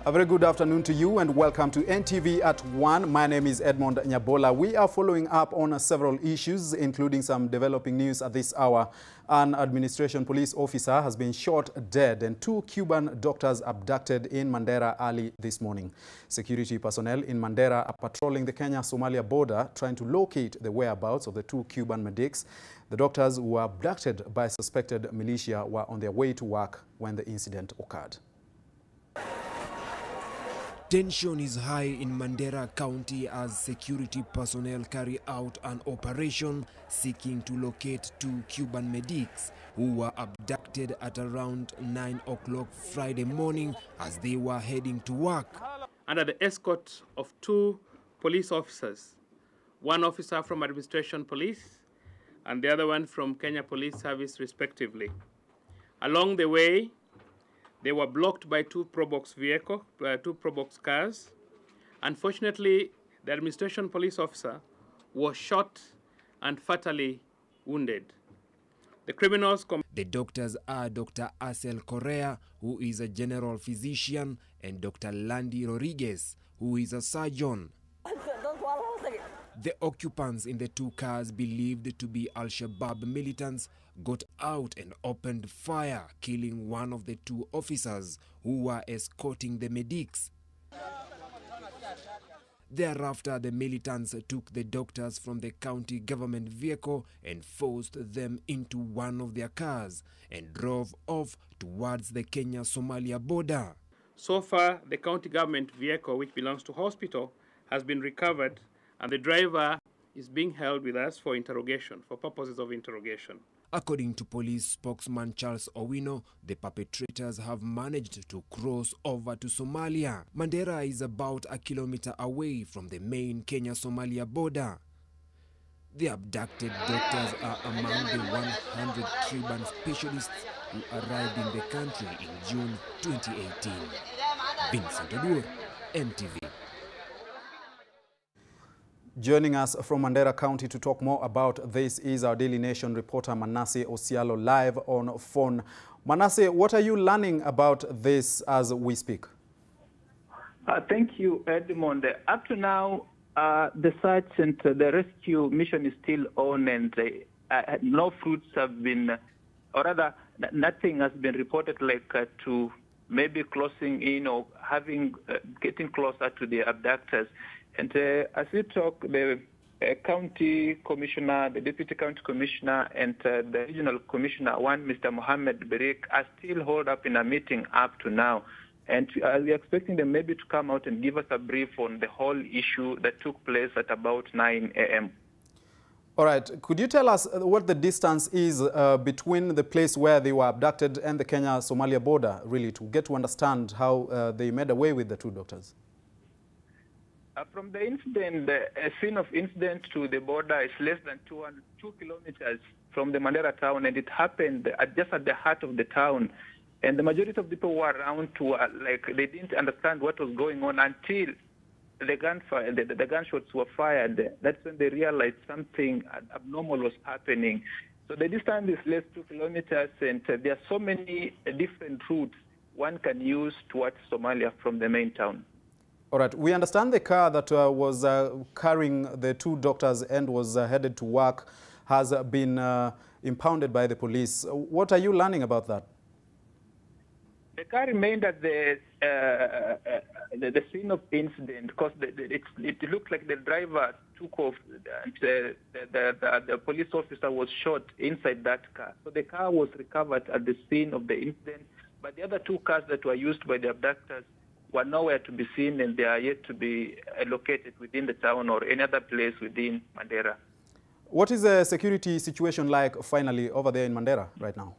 A very good afternoon to you and welcome to NTV at One. My name is Edmond Nyabola. We are following up on several issues, including some developing news at this hour. An administration police officer has been shot dead and 2 Cuban doctors abducted in Mandera early this morning. Security personnel in Mandera are patrolling the Kenya-Somalia border, trying to locate the whereabouts of the 2 Cuban medics. The doctors who were abducted by suspected militia were on their way to work when the incident occurred. Tension is high in Mandera County as security personnel carry out an operation seeking to locate 2 Cuban medics who were abducted at around 9 o'clock Friday morning as they were heading to work. Under the escort of 2 police officers, one officer from Administration Police and the other one from Kenya Police Service respectively. Along the way, they were blocked by 2 Probox cars. Unfortunately, the administration police officer was shot and fatally wounded. The criminals... The doctors are Dr. Asel Correa, who is a general physician, and Dr. Landy Rodriguez, who is a surgeon. The occupants in the 2 cars, believed to be Al-Shabaab militants, got out and opened fire, killing one of the 2 officers who were escorting the medics. Thereafter, the militants took the doctors from the county government vehicle and forced them into one of their cars and drove off towards the Kenya-Somalia border. So far, the county government vehicle, which belongs to hospital, has been recovered, and the driver is being held with us for interrogation, for purposes of interrogation. According to police spokesman Charles Owino, the perpetrators have managed to cross over to Somalia. Mandera is about a kilometer away from the main Kenya-Somalia border. The abducted doctors are among the 100 Cuban specialists who arrived in the country in June 2018. Vincent Odur, NTV. Joining us from Mandera County to talk more about this is our Daily Nation reporter Manasseh Osialo, live on phone. Manasseh, what are you learning about this as we speak? Thank you, Edmond. Up to now, the search and the rescue mission is still on, and no fruits have been, or rather, nothing has been reported to maybe closing in or getting closer to the abductors. And as we talk, the county commissioner, the deputy county commissioner, and the regional commissioner, Mr. Mohammed Berik, are still holed up in a meeting up to now. And we're expecting them maybe to come out and give us a brief on the whole issue that took place at about 9 a.m. All right. Could you tell us what the distance is between the place where they were abducted and the Kenya-Somalia border, really, to get to understand how they made away with the 2 doctors? From the incident, the scene of incident to the border is less than 2 kilometers from the Mandera town, and it happened just at the heart of the town. And the majority of people were around they didn't understand what was going on until the gunshots were fired. That's when they realized something abnormal was happening. So the distance is less 2 kilometers, and there are so many different routes one can use towards Somalia from the main town. All right. We understand the car that was carrying the 2 doctors and was headed to work has been impounded by the police. What are you learning about that? The car remained at the scene of incident because it looked like the driver took off and the police officer was shot inside that car. So the car was recovered at the scene of the incident, but the other 2 cars that were used by the abductors were nowhere to be seen, and they are yet to be located within the town or any other place within Mandera. What is the security situation like finally over there in Mandera right now?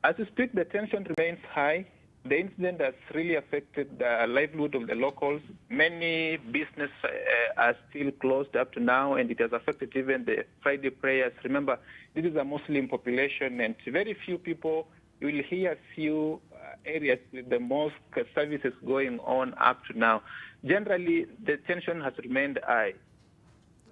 As we speak, the tension remains high. The incident has really affected the livelihood of the locals. Many businesses are still closed up to now, and it has affected even the Friday prayers. Remember, this is a Muslim population, and very few people, you will hear few areas with the mosque services going on up to now. Generally, the tension has remained high.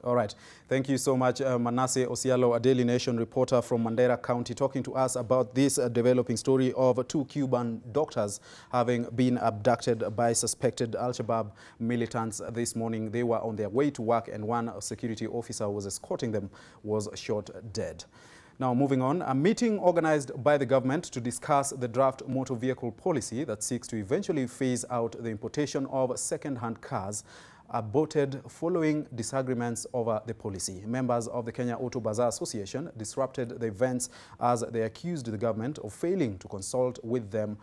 All right. Thank you so much, Manasseh Osialo, a Daily Nation reporter from Mandera County, talking to us about this developing story of 2 Cuban doctors having been abducted by suspected Al-Shabaab militants this morning. They were on their way to work, and one security officer who was escorting them was shot dead. Now, moving on, a meeting organized by the government to discuss the draft motor vehicle policy that seeks to eventually phase out the importation of second-hand cars aborted following disagreements over the policy. Members of the Kenya Auto Bazaar Association disrupted the events as they accused the government of failing to consult with them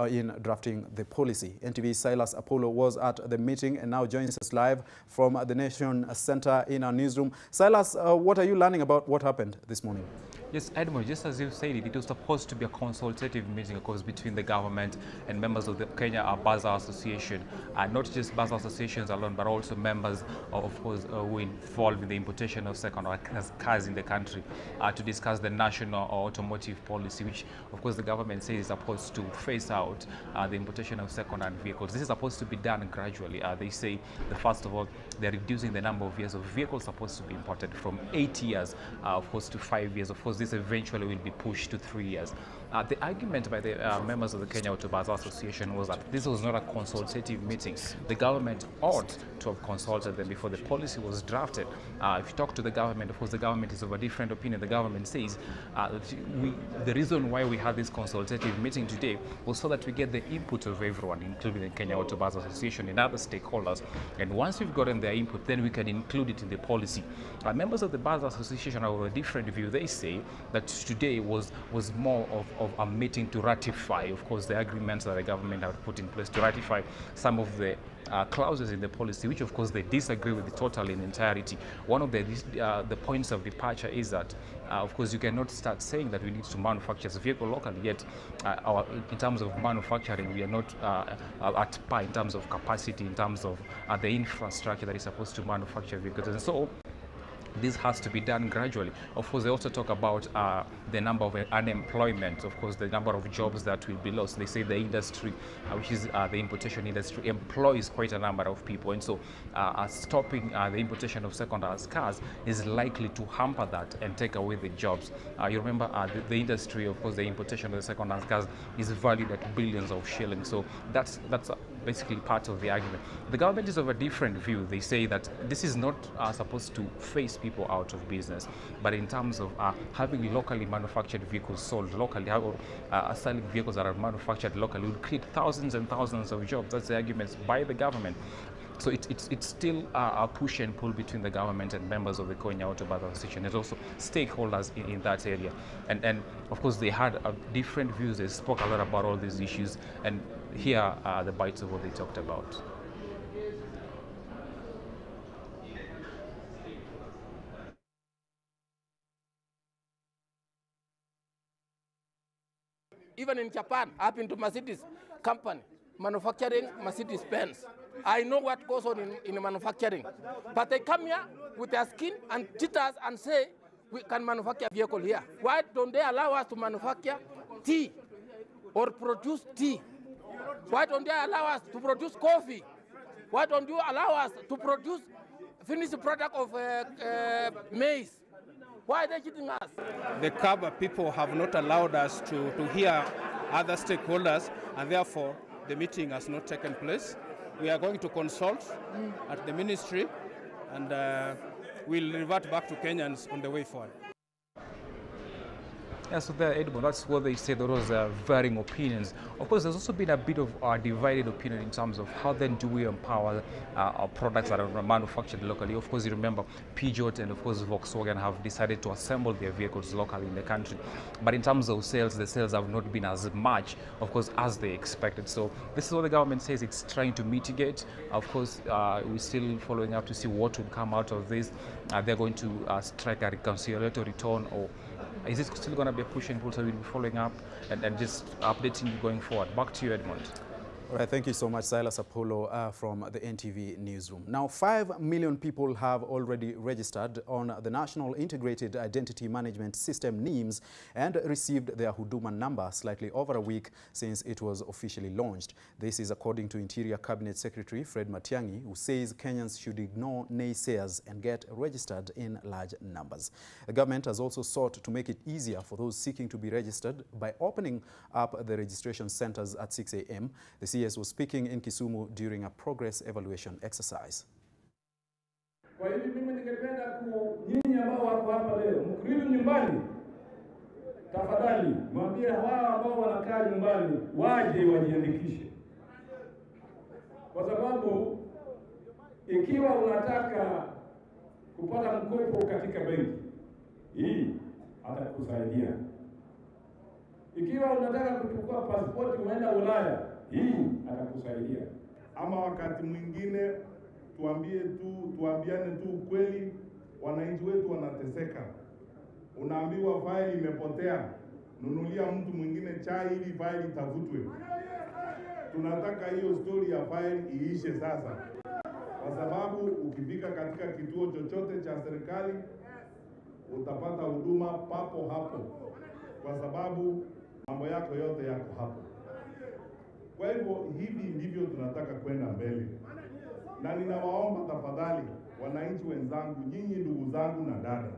in drafting the policy. NTV's Silas Apollo was at the meeting and now joins us live from the Nation Center in our newsroom. Silas, what are you learning about what happened this morning? Yes, Edmond, just as you said, it was supposed to be a consultative meeting, of course, between the government and members of the Kenya Bazaar Association. Not just bazaar associations alone, but also members, of course, who are involved in the importation of second-hand cars in the country to discuss the national automotive policy, which, of course, the government says is supposed to phase out the importation of second-hand vehicles. This is supposed to be done gradually. They say, first of all, they're reducing the number of years of vehicles supposed to be imported from 8 years, of course, to 5 years. Of course, this eventually will be pushed to 3 years. The argument by the members of the Kenya Auto Bazaar Association was that this was not a consultative meeting. The government ought to have consulted them before the policy was drafted. If you talk to the government, of course, the government is of a different opinion. The government says the reason why we had this consultative meeting today was so that we get the input of everyone, including the Kenya Auto Bazaar Association and other stakeholders. And once we've gotten their input, then we can include it in the policy. Members of the Bazaar Association are of a different view. They say that today was more of a meeting to ratify, of course, the agreements that the government have put in place to ratify some of the clauses in the policy, which of course they disagree with totally in entirety. One of the points of departure is that, of course, you cannot start saying that we need to manufacture a vehicle locally, yet in terms of manufacturing, we are not at par in terms of capacity, in terms of the infrastructure that is supposed to manufacture vehicles. And so this has to be done gradually. Of course, they also talk about the number of unemployment, of course, the number of jobs that will be lost. They say the industry, which is the importation industry, employs quite a number of people. And so stopping the importation of second-hand cars is likely to hamper that and take away the jobs. You remember the industry, of course, the importation of the second-hand cars is valued at billions of shillings. So that's basically part of the argument. The government is of a different view. They say that this is not supposed to face people out of business, but in terms of having locally manufactured vehicles sold locally, or selling vehicles that are manufactured locally, will create thousands and thousands of jobs. That's the arguments by the government. So it's still a push and pull between the government and members of the Kenya Auto Bazaar Association. There's also stakeholders in that area. And of course, they had different views. They spoke a lot about all these issues. And here are the bites of what they talked about. Even in Japan, I've been to Mercedes company manufacturing Mercedes-Benz. I know what goes on in manufacturing. But they come here with their skin and cheat us and say, we can manufacture a vehicle here. Why don't they allow us to manufacture tea or produce tea? Why don't they allow us to produce coffee? Why don't you allow us to produce finished product of maize? Why are they cheating us? The Kaba people have not allowed us to hear other stakeholders, and therefore the meeting has not taken place. We are going to consult at the ministry, and we'll revert back to Kenyans on the way forward. Yeah, so there, Edmond, that's what they say. There was varying opinions. Of course, there's also been a bit of divided opinion in terms of how then do we empower our products that are manufactured locally. Of course, you remember Peugeot and of course Volkswagen have decided to assemble their vehicles locally in the country. But in terms of sales, the sales have not been as much, of course, as they expected. So this is what the government says it's trying to mitigate. Of course, we're still following up to see what will come out of this. They're going to strike a reconciliatory tone, or is it still going to be a push and pull? So we'll be following up and just updating you going forward. Back to you, Edmond. All right, thank you so much, Silas Apollo from the NTV newsroom. Now, 5 million people have already registered on the National Integrated Identity Management System, NIMS, and received their Huduma number slightly over a week since it was officially launched. This is according to Interior Cabinet Secretary Fred Matiang'i, who says Kenyans should ignore naysayers and get registered in large numbers. The government has also sought to make it easier for those seeking to be registered by opening up the registration centers at 6 a.m. The CS was speaking in Kisumu during a progress evaluation exercise. Kwa hivi mimi ningependa nyinyi ambao wako hapa leo, mkirudi nyumbani, tafadhali mwambie wao ambao wanakaa nyumbani waje wajiandikishe. Kwa sababu ikiwa unataka kupata mkopo katika benki, hii atakusaidia. Ikiwa unataka kuchukua pasipoti uenda Ulaya, hii atakusaidia. Ama wakati mwingine tuambiane tu ukweli, wananchi wetu wanateseka. Unaambiwa faili imepotea, nunulia mtu mwingine chai ili faili itafutwe. Tunataka hiyo story ya faili iishe sasa. Kwa sababu ukifika katika kituo chochote cha serikali utapata huduma papo hapo. Kwa sababu mambo yako yote yako hapo. Kwa hivyo hivi ndivyo tunataka kwenda mbele. Na ninawaomba tafadhali wananchi wenzangu, nyinyi ndugu zangu na dada.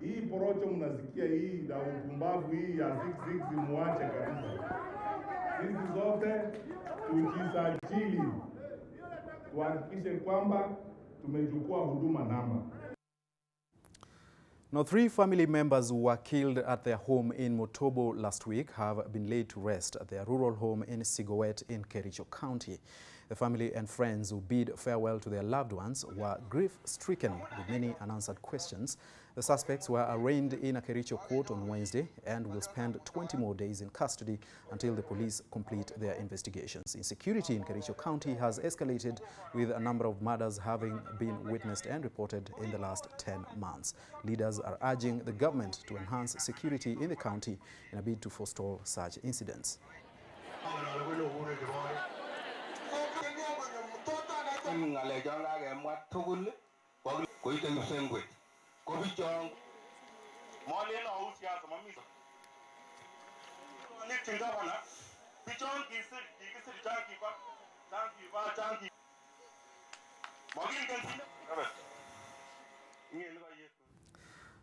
Hii porocho mnasikia hii na upumbavu hii ya 66 muache kabisa. Sisi zote tujisajili. Tuhakikishe kwamba tumechukua huduma namba. Now, 3 family members who were killed at their home in Motobo last week have been laid to rest at their rural home in Sigowet in Kericho County. The family and friends who bid farewell to their loved ones were grief-stricken with many unanswered questions. The suspects were arraigned in a Kericho court on Wednesday and will spend 20 more days in custody until the police complete their investigations. Insecurity in Kericho County has escalated, with a number of murders having been witnessed and reported in the last 10 months. Leaders are urging the government to enhance security in the county in a bid to forestall such incidents.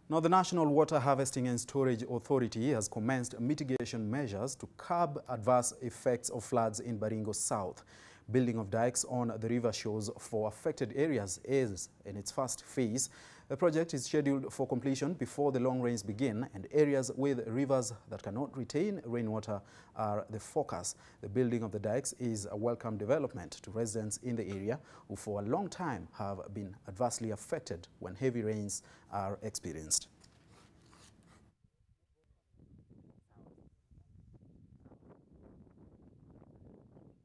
Now, the National Water Harvesting and Storage Authority has commenced mitigation measures to curb adverse effects of floods in Baringo South. Building of dikes on the river shores for affected areas is in its first phase. The project is scheduled for completion before the long rains begin, and areas with rivers that cannot retain rainwater are the focus. The building of the dikes is a welcome development to residents in the area who for a long time have been adversely affected when heavy rains are experienced.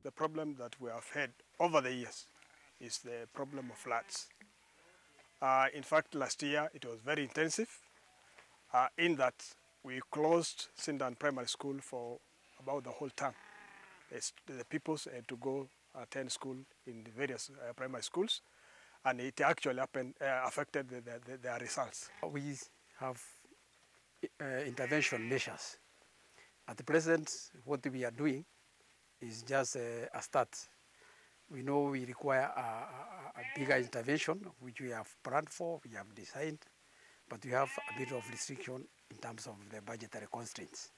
The problem that we have had over the years is the problem of floods. In fact, last year it was very intensive in that we closed Sindan Primary School for about the whole term. The pupils had to go attend school in the various primary schools, and it actually affected their results. We have intervention measures. At the present, what we are doing is just a start. We know we require a bigger intervention, which we have planned for, we have designed, but we have a bit of restriction in terms of the budgetary constraints.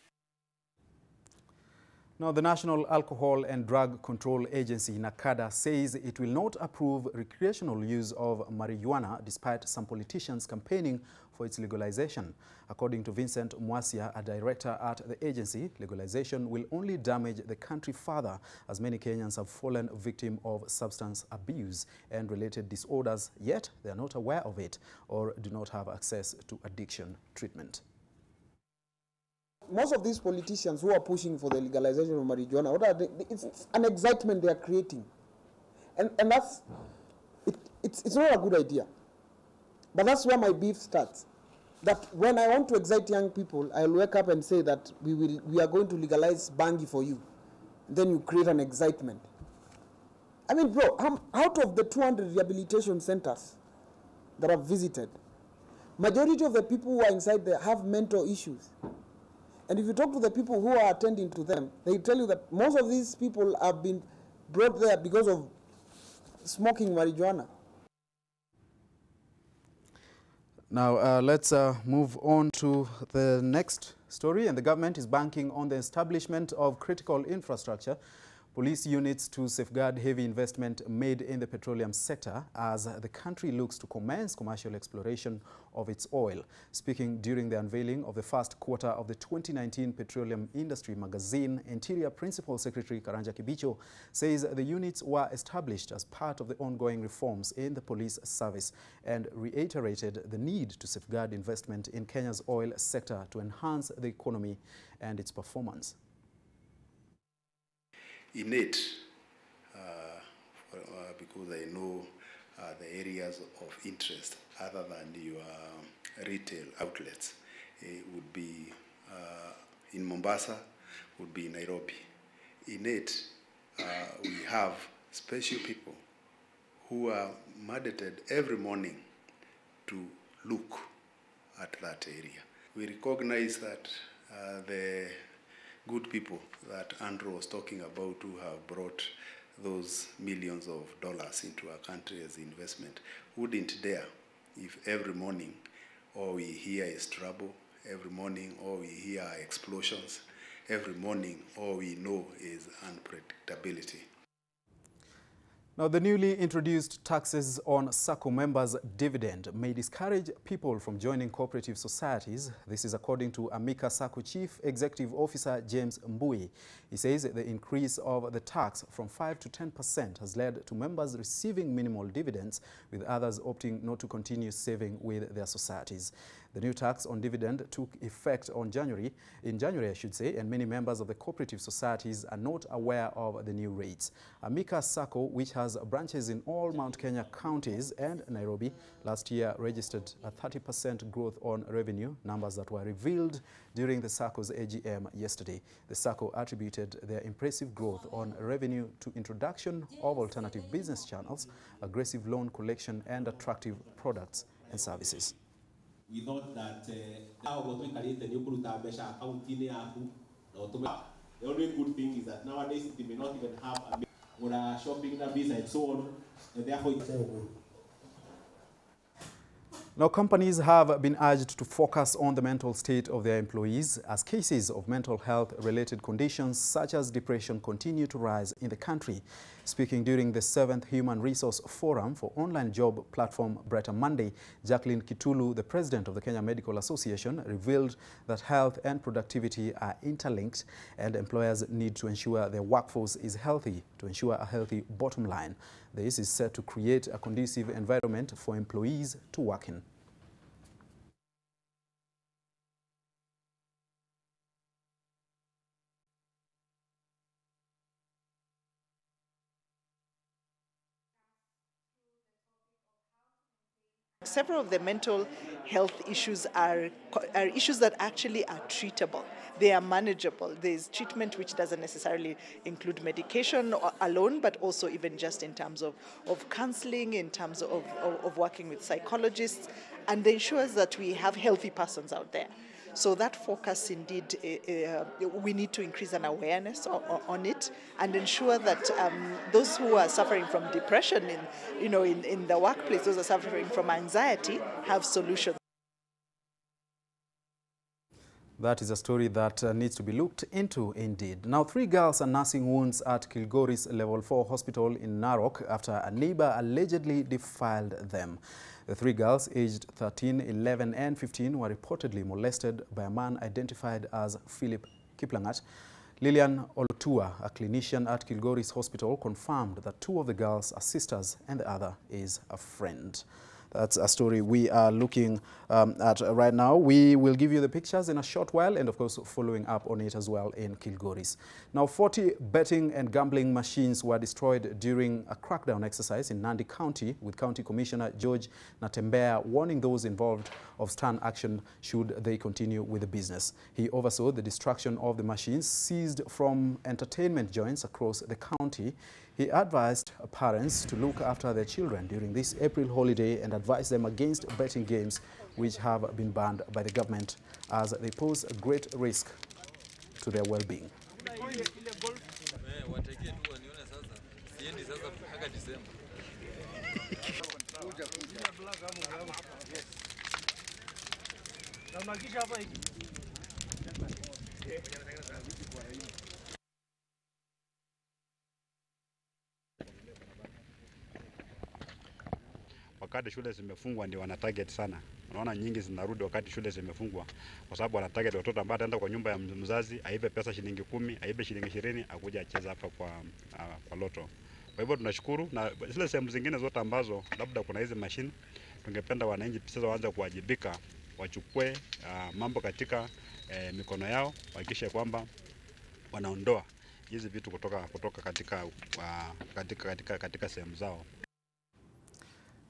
Now, the National Alcohol and Drug Control Agency, NACADA, says it will not approve recreational use of marijuana despite some politicians campaigning for its legalization. According to Vincent Mwasia, a director at the agency, legalization will only damage the country further, as many Kenyans have fallen victim of substance abuse and related disorders, yet they are not aware of it or do not have access to addiction treatment. Most of these politicians who are pushing for the legalization of marijuana, it's an excitement they are creating. And that's, it's not a good idea. But that's where my beef starts. That when I want to excite young people, I'll wake up and say that we are going to legalize bangi for you. then you create an excitement. I mean, bro, out of the 200 rehabilitation centers that I've visited, majority of the people who are inside there have mental issues. And if you talk to the people who are attending to them, they tell you that most of these people have been brought there because of smoking marijuana. Now, let's move on to the next story. And the government is banking on the establishment of critical infrastructure, police units to safeguard heavy investment made in the petroleum sector as the country looks to commence commercial exploration of its oil. Speaking during the unveiling of the first quarter of the 2019 Petroleum Industry Magazine, Interior Principal Secretary Karanja Kibicho says the units were established as part of the ongoing reforms in the police service and reiterated the need to safeguard investment in Kenya's oil sector to enhance the economy and its performance. Innate, because I know the areas of interest other than your retail outlets would be in Mombasa, would be in Nairobi. Innate, we have special people who are mandated every morning to look at that area. We recognize that the good people that Andrew was talking about who have brought those millions of dollars into our country as investment wouldn't dare if every morning all we hear is trouble, every morning all we hear are explosions, every morning all we know is unpredictability. Now, the newly introduced taxes on SACCO members' dividend may discourage people from joining cooperative societies. This is according to Amica SACCO Chief Executive Officer James Mbui. He says the increase of the tax from 5 to 10% has led to members receiving minimal dividends, with others opting not to continue saving with their societies. The new tax on dividend took effect in January, and many members of the cooperative societies are not aware of the new rates. Amica SACCO, which has branches in all Mount Kenya counties and Nairobi, last year registered a 30% growth on revenue, numbers that were revealed during the SACCO's AGM yesterday. The SACCO attributed their impressive growth on revenue to introduction of alternative business channels, aggressive loan collection, and attractive products and services. We thought that the only good thing is that nowadays they may not even have a shopping visa and so on, and therefore it's Now, companies have been urged to focus on the mental state of their employees as cases of mental health-related conditions such as depression continue to rise in the country. Speaking during the 7th Human Resource Forum for online job platform Breta Monday, Jacqueline Kitulu, the president of the Kenya Medical Association, revealed that health and productivity are interlinked and employers need to ensure their workforce is healthy to ensure a healthy bottom line. This is set to create a conducive environment for employees to work in. Several of the mental health issues are issues that actually are treatable. They are manageable. There's treatment which doesn't necessarily include medication alone, but also even just in terms of counseling, in terms of working with psychologists, and ensures that we have healthy persons out there. So that focus, indeed, we need to increase an awareness on it and ensure that those who are suffering from depression in the workplace, those who are suffering from anxiety, have solutions. That is a story that needs to be looked into indeed. Now, 3 girls are nursing wounds at Kilgoris Level 4 Hospital in Narok after a neighbor allegedly defiled them. The 3 girls, aged 13, 11, and 15, were reportedly molested by a man identified as Philip Kiplangat. Lillian Olutua, a clinician at Kilgoris Hospital, confirmed that 2 of the girls are sisters and the other is a friend. That's a story we are looking at right now. We will give you the pictures in a short while and, of course, following up on it as well in Kilgoris. Now, 40 betting and gambling machines were destroyed during a crackdown exercise in Nandi County, with County Commissioner George Natembeya warning those involved of stern action should they continue with the business. He oversaw the destruction of the machines seized from entertainment joints across the county. He advised parents to look after their children during this April holiday and advised them against betting games which have been banned by the government as they pose a great risk to their well-being. Wakati shule zimefungwa ndio wana target sana. Unaona nyingi zinarudi wakati shule zimefungwa kwa sababu wana target watoto ambao ataenda kwa nyumba ya mzazi, aibe pesa shilingi 10, aibe shilingi 20, akuja acheza hapa kwa loto. Kwa hivyo tunashukuru, na zile sehemu zingine zote ambazo labda kuna hizi machine, tungependa wananchi sasa waanze kuwajibika, wachukue mambo katika mikono yao, hakikisha kwamba wanaondoa hizi vitu kutoka katika sehemu zao.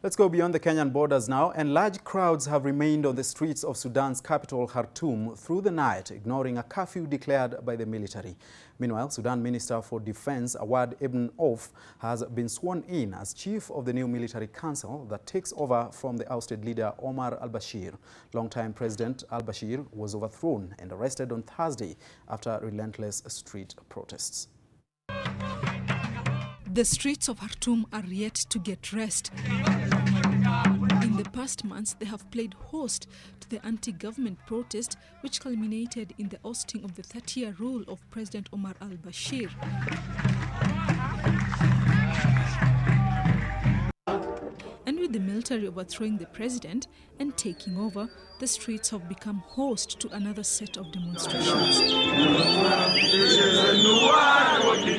Let's go beyond the Kenyan borders now, and large crowds have remained on the streets of Sudan's capital, Khartoum, through the night, ignoring a curfew declared by the military. Meanwhile, Sudan Minister for Defense Awad Ibn Auf has been sworn in as chief of the new military council that takes over from the ousted leader Omar al-Bashir. Longtime President al-Bashir was overthrown and arrested on Thursday after relentless street protests. The streets of Khartoum are yet to get rest. In the past months, they have played host to the anti-government protest, which culminated in the ousting of the 30-year rule of President Omar al-Bashir. And with the military overthrowing the president and taking over, the streets have become host to another set of demonstrations.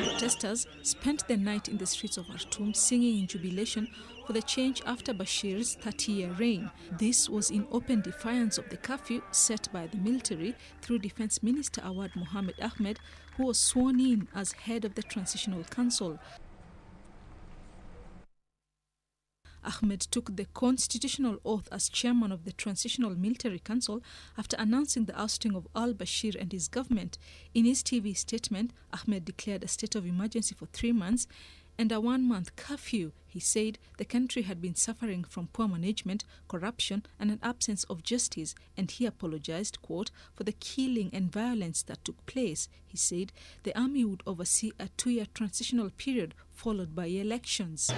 Protesters spent the night in the streets of Khartoum singing in jubilation for the change after Bashir's 30-year reign. This was in open defiance of the curfew set by the military through Defense Minister Awad Mohamed Ahmed, who was sworn in as head of the Transitional Council. Ahmed took the constitutional oath as chairman of the Transitional Military Council after announcing the ousting of al-Bashir and his government. In his TV statement, Ahmed declared a state of emergency for 3 months and a 1-month curfew. He said the country had been suffering from poor management, corruption, and an absence of justice, and he apologized, quote, for the killing and violence that took place. He said the army would oversee a 2-year transitional period followed by elections.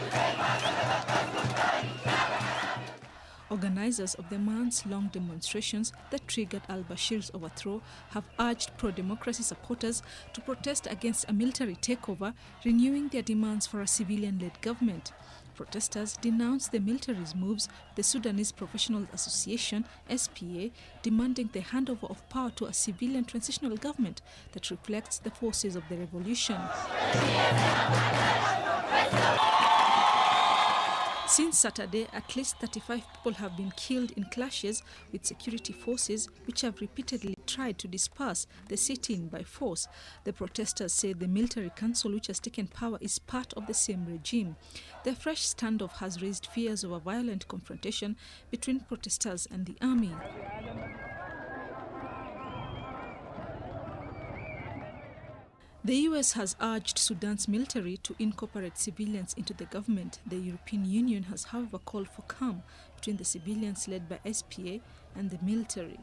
Organizers of the months-long demonstrations that triggered al-Bashir's overthrow have urged pro-democracy supporters to protest against a military takeover, renewing their demands for a civilian-led government. Protesters denounced the military's moves, the Sudanese Professional Association, SPA, demanding the handover of power to a civilian transitional government that reflects the forces of the revolution. Since Saturday, at least 35 people have been killed in clashes with security forces, which have repeatedly tried to disperse the sit-in by force. The protesters say the military council, which has taken power, is part of the same regime. The fresh standoff has raised fears of a violent confrontation between protesters and the army. The US has urged Sudan's military to incorporate civilians into the government. The European Union has, however, called for calm between the civilians led by SPA and the military.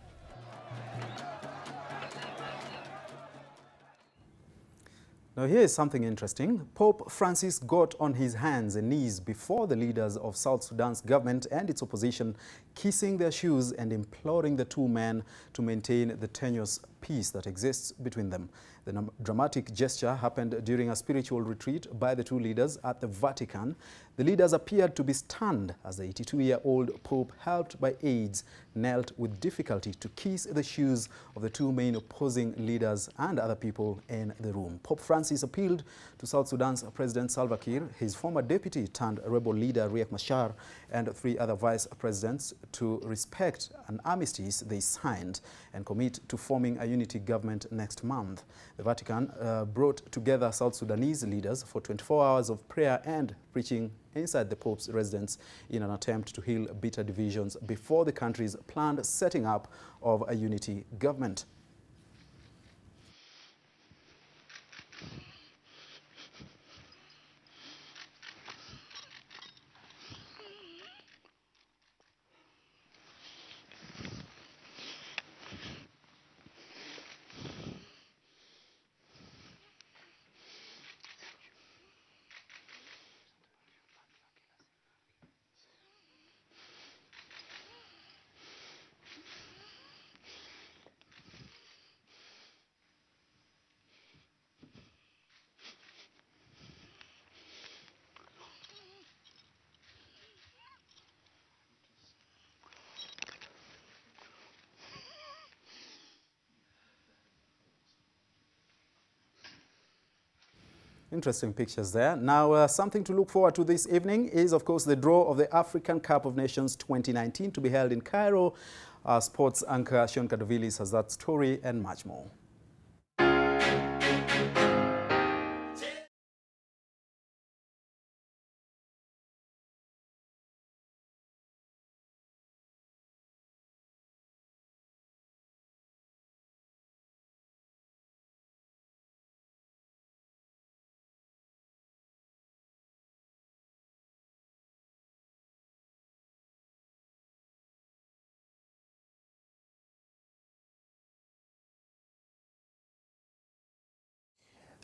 Now here is something interesting. Pope Francis got on his hands and knees before the leaders of South Sudan's government and its opposition kissing their shoes and imploring the two men to maintain the tenuous peace that exists between them. The dramatic gesture happened during a spiritual retreat by the two leaders at the Vatican. The leaders appeared to be stunned as the 82-year-old Pope, helped by aides, knelt with difficulty to kiss the shoes of the two main opposing leaders and other people in the room. Pope Francis appealed to South Sudan's President Salva Kiir, his former deputy turned rebel leader Riek Machar, and 3 other vice presidents to respect an armistice they signed and commit to forming a unity government next month. The Vatican brought together South Sudanese leaders for 24 hours of prayer and preaching inside the Pope's residence in an attempt to heal bitter divisions before the country's planned setting up of a unity government. Interesting pictures there. Now, something to look forward to this evening is, of course, the draw of the African Cup of Nations 2019 to be held in Cairo. Our sports anchor Sean Kadovilis has that story and much more.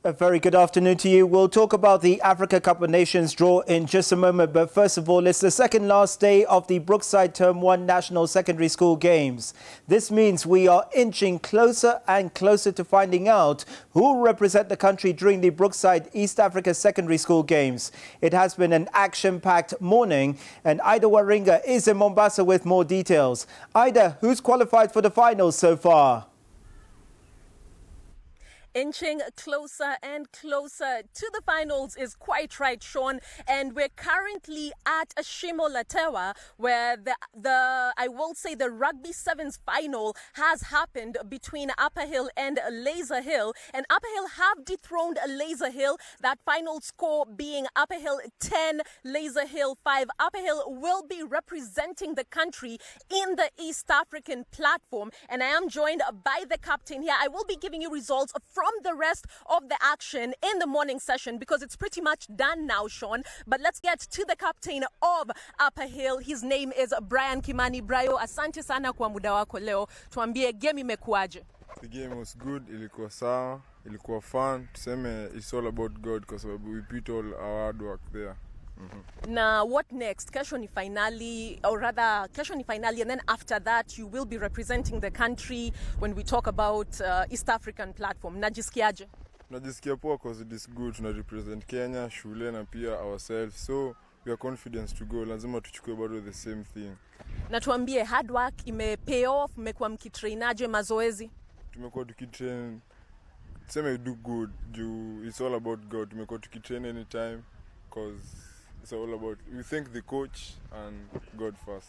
A very good afternoon to you. We'll talk about the Africa Cup of Nations draw in just a moment. But first of all, it's the second last day of the Brookside Term 1 National Secondary School Games. This means we are inching closer and closer to finding out who will represent the country during the Brookside East Africa Secondary School Games. It has been an action-packed morning, and Ida Waringa is in Mombasa with more details. Ida, who's qualified for the finals so far? Inching closer and closer to the finals is quite right, Sean. And we're currently at Ashimo Latewa, where I will say the Rugby Sevens final has happened between Upper Hill and Laser Hill. And Upper Hill have dethroned Laser Hill, that final score being Upper Hill 10, Laser Hill 5. Upper Hill will be representing the country in the East African platform. And I am joined by the captain here. I will be giving you results from the rest of the action in the morning session because it's pretty much done now, Sean. But let's get to the captain of Upper Hill. His name is Brian Kimani. Brayo, asante sana kwa muda wako leo. Tuambie game imekuaje? The game was good, ilikuwa sawa, ilikuwa fun. Tuseme it's all about God because we put all our hard work there. Now, what next? Kesho ni finali, or rather, kesho ni finali, and then after that, you will be representing the country when we talk about East African platform. Najisikiaje? Najisikia poa because it is good. Tuna represent Kenya, shule na pia ourselves. So, we are confident to go. Lazima tuchukue bado the same thing. Na tuambie, hard work ime pay off, mmekuwa mkitrainaje mazoezi? Tumekuwa tukitrain, tuseme we do good. It's all about God. Tumekuwa tukitrain anytime because it's all about, we thank the coach and God first.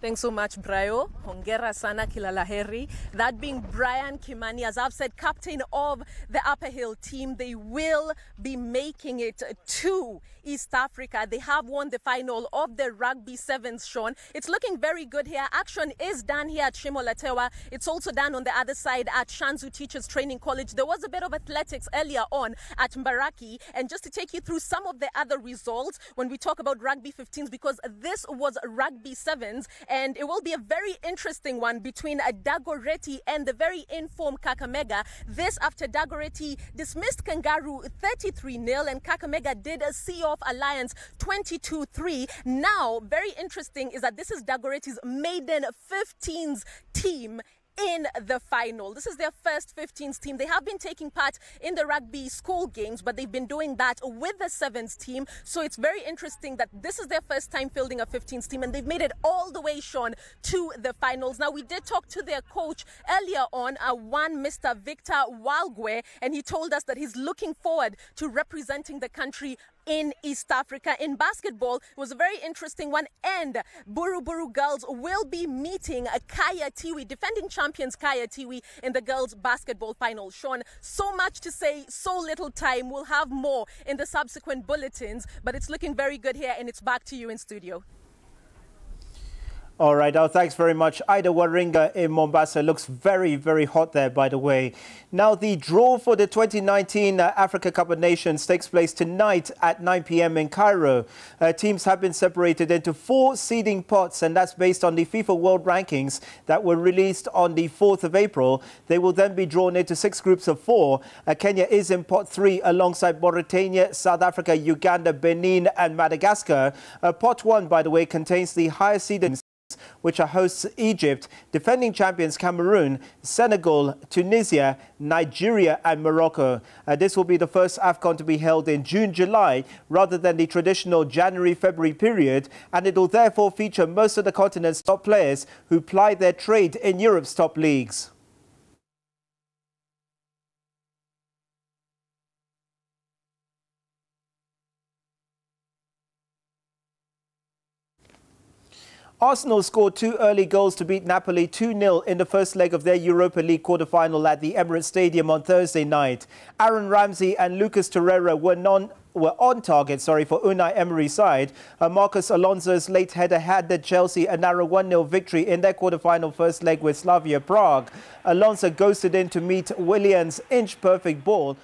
Thanks so much, Brayo. Hongera sana, kila laheri. That being Brian Kimani, as I've said, captain of the Upper Hill team. They will be making it to East Africa. They have won the final of the Rugby Sevens, Sean. It's looking very good here. Action is done here at Shimo Latewa. It's also done on the other side at Shanzu Teachers Training College. There was a bit of athletics earlier on at Mbaraki. And just to take you through some of the other results when we talk about Rugby 15s, because this was Rugby 7s, champions, and it will be a very interesting one between Dagoretti and the very informed Kakamega. This after Dagoretti dismissed Kangaroo 33-0 and Kakamega did a see-off Alliance 22-3. Now, very interesting is that this is Dagoretti's maiden 15s team in the final. This is their first 15s team. They have been taking part in the rugby school games, but they've been doing that with the 7s team. So it's very interesting that this is their first time fielding a 15s team, and they've made it all the way, Sean, to the finals. Now, we did talk to their coach earlier on, one Mr. Victor Walgwe, and he told us that he's looking forward to representing the country in East Africa. In basketball, it was a very interesting one, and Buru Buru girls will be meeting Kaya Tiwi, defending champions Kaya Tiwi, in the girls basketball final. Sean, so much to say, so little time. We'll have more in the subsequent bulletins, but it's looking very good here, and it's back to you in studio. All right, thanks very much. Ida Waringa in Mombasa. Looks very, very hot there, by the way. Now, the draw for the 2019 Africa Cup of Nations takes place tonight at 9 p.m. in Cairo. Teams have been separated into 4 seeding pots, and that's based on the FIFA World Rankings that were released on the 4th of April. They will then be drawn into 6 groups of 4. Kenya is in pot 3 alongside Mauritania, South Africa, Uganda, Benin and Madagascar. Pot 1, by the way, contains the highest seeded, which are hosts Egypt, defending champions Cameroon, Senegal, Tunisia, Nigeria and Morocco. This will be the first AFCON to be held in June-July rather than the traditional January-February period, and it will therefore feature most of the continent's top players who ply their trade in Europe's top leagues. Arsenal scored 2 early goals to beat Napoli 2-0 in the first leg of their Europa League quarter-final at the Emirates Stadium on Thursday night. Aaron Ramsey and Lucas Torreira were on target for Unai Emery's side. Marcus Alonso's late header handed Chelsea a narrow 1-0 victory in their quarter-final first leg with Slavia Prague. Alonso ghosted in to meet Willian's inch-perfect ball.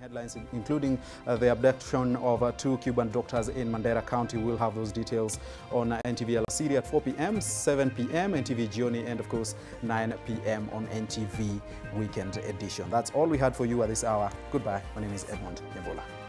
Headlines including the abduction of 2 Cuban doctors in Mandera County. We'll have those details on NTV Alasiri at 4 p.m, 7 p.m, NTV Jioni, and of course 9 p.m. on NTV Weekend Edition. That's all we had for you at this hour. Goodbye. My name is Edmond Nyabola.